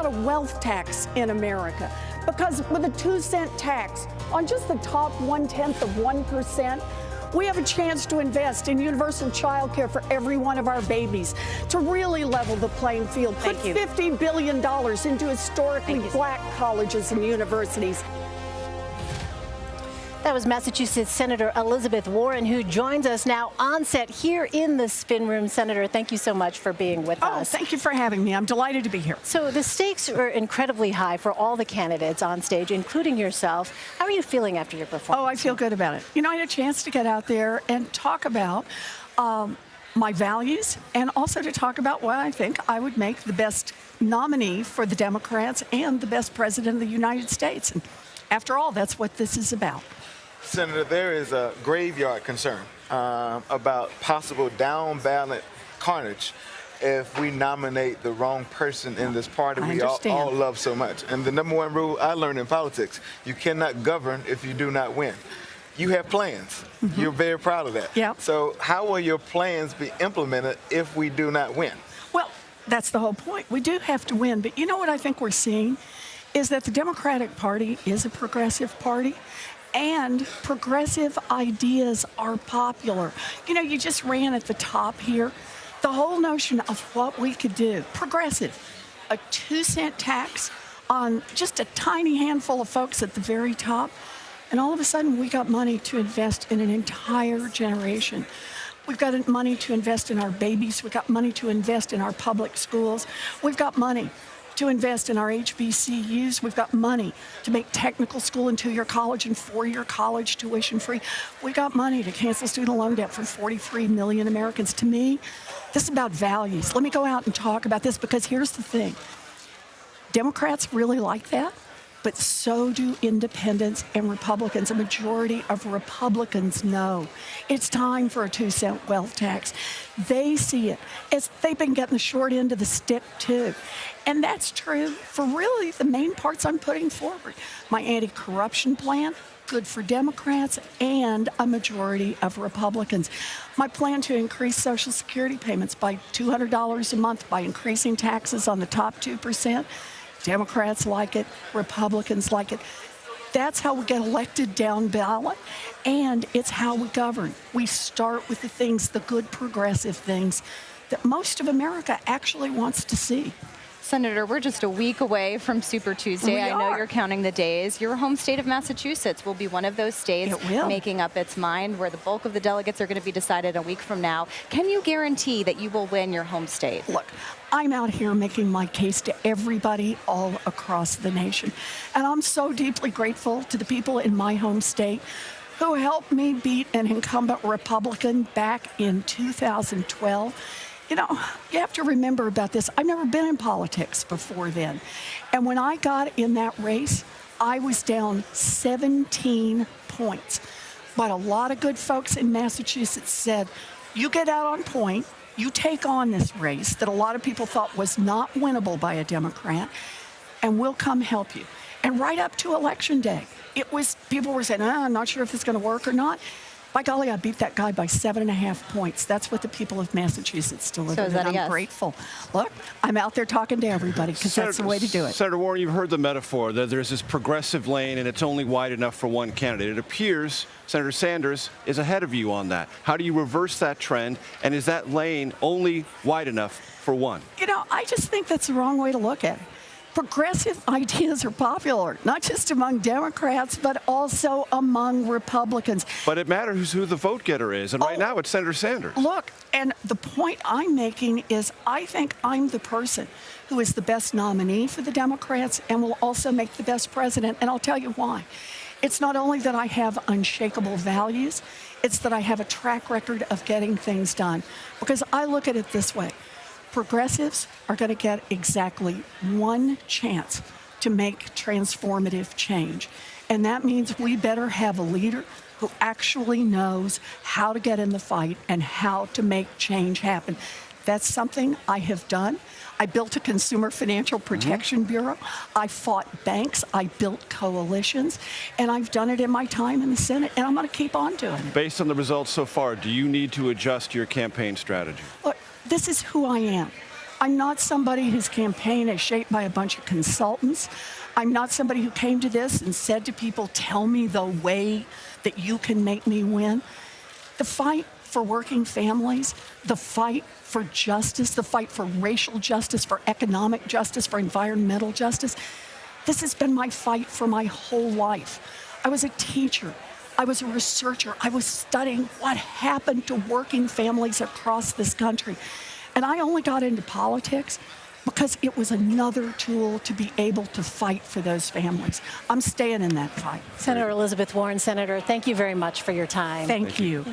a wealth tax in America, because with a 2-cent tax on just the top 1/10 of 1%, we have a chance to invest in universal child care for every one of our babies, to really level the playing field, put $50 billion into historically black colleges and universities. That was Massachusetts Senator Elizabeth Warren, who joins us now on set here in the Spin Room. Senator, thank you so much for being with us. Thank you for having me. I'm delighted to be here. So the stakes are incredibly high for all the candidates on stage, including yourself. How are you feeling after your performance? Oh, I feel good about it. You know, I had a chance to get out there and talk about my values, and also to talk about why I think I would make the best nominee for the Democrats and the best president of the United States. And after all, that's what this is about. Senator, there is a graveyard concern about possible down-ballot carnage if we nominate the wrong person in this party we all love so much. And the number one rule I learned in politics, you cannot govern if you do not win. You have plans. You're very proud of that. Yeah. So how will your plans be implemented if we do not win? Well, that's the whole point. We do have to win. But you know what I think we're seeing is that the Democratic Party is a progressive party. And progressive ideas are popular. You know, you just ran at the top here. The whole notion of what we could do, progressive, a 2-cent tax on just a tiny handful of folks at the very top. And all of a sudden, we got money to invest in an entire generation. We've got money to invest in our babies. We've got money to invest in our public schools. We've got money to invest in our HBCUs. We've got money to make technical school and 2-year college and 4-year college tuition free. We got money to cancel student loan debt for 43 million Americans. To me, this is about values. Let me go out and talk about this, because here's the thing. Democrats really like that, but so do independents and Republicans. A majority of Republicans know it's time for a 2-cent wealth tax. They see it as they've been getting the short end of the stick too. And that's true for really the main parts I'm putting forward. My anti-corruption plan, good for Democrats and a majority of Republicans. My plan to increase Social Security payments by $200 a month by increasing taxes on the top 2%. Democrats like it, Republicans like it. That's how we get elected down ballot, and it's how we govern. We start with the things, the good progressive things that most of America actually wants to see. Senator, we're just a week away from Super Tuesday. I know you're counting the days. Your home state of Massachusetts will be one of those states making up its mind, where the bulk of the delegates are going to be decided a week from now. Can you guarantee that you will win your home state? Look, I'm out here making my case to everybody all across the nation. And I'm so deeply grateful to the people in my home state who helped me beat an incumbent Republican back in 2012. You know, you have to remember about this. I've never been in politics before then. And when I got in that race, I was down 17 points. But a lot of good folks in Massachusetts said, you get out on point, you take on this race that a lot of people thought was not winnable by a Democrat, and we'll come help you. And right up to Election Day, people were saying, I'm not sure if it's going to work or not. By golly, I beat that guy by 7.5 points. That's what the people of Massachusetts delivered, and I'm grateful. Look, I'm out there talking to everybody, because that's the way to do it. Senator Warren, you've heard the metaphor that there's this progressive lane and it's only wide enough for one candidate. It appears Senator Sanders is ahead of you on that. How do you reverse that trend, and is that lane only wide enough for one? You know, I just think that's the wrong way to look at it. Progressive ideas are popular, not just among Democrats, but also among Republicans. But it matters who the vote getter is, and right now it's Senator Sanders. Look, and the point I'm making is I think I'm the person who is the best nominee for the Democrats and will also make the best president, and I'll tell you why. It's not only that I have unshakable values, it's that I have a track record of getting things done. Because I look at it this way. Progressives are going to get exactly one chance to make transformative change. And that means we better have a leader who actually knows how to get in the fight and how to make change happen. That's something I have done. I built a Consumer Financial Protection Bureau. I fought banks. I built coalitions. And I've done it in my time in the Senate, and I'm going to keep on doing it. Based on the results so far, do you need to adjust your campaign strategy? Look, this is who I am. I'm not somebody whose campaign is shaped by a bunch of consultants. I'm not somebody who came to this and said to people, tell me the way that you can make me win. The fight for working families, the fight for justice, the fight for racial justice, for economic justice, for environmental justice, this has been my fight for my whole life. I was a teacher. I was a researcher. I was studying what happened to working families across this country. And I only got into politics because it was another tool to be able to fight for those families. I'm staying in that fight. Senator Elizabeth Warren, Senator, thank you very much for your time. Thank you.